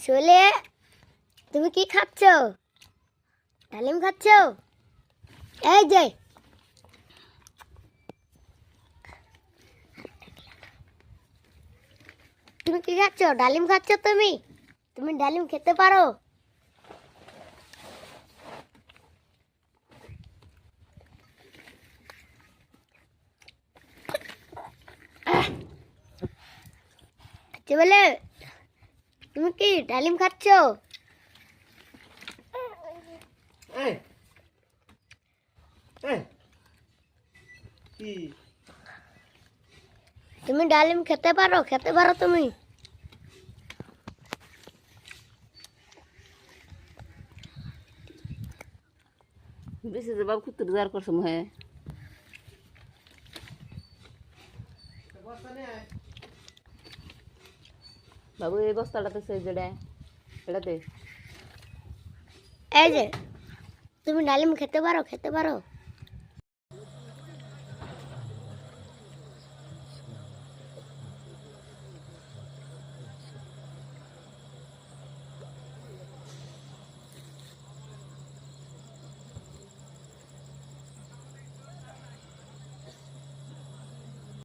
শোলে, তুমি কি খাচ্ছ? ডালিম খাচ্ছ? এই যে তুমি কি খাচ্ছ? ডালিম খাচ্ছ? তুমি তুমি ডালিম খেতে পারো? বলে তুমি কি ডালিম খাচ্ছ? তুমি ডালিম খেতে পারো? খেতে পারো তুমি? বেশি যে বাবু কুত্তুর জার করছে মহে বাবু এই বস্তাটাতে সেই যেটা এটাতে এই যে তুমি ডালিম খেতে পারো? খেতে পারো?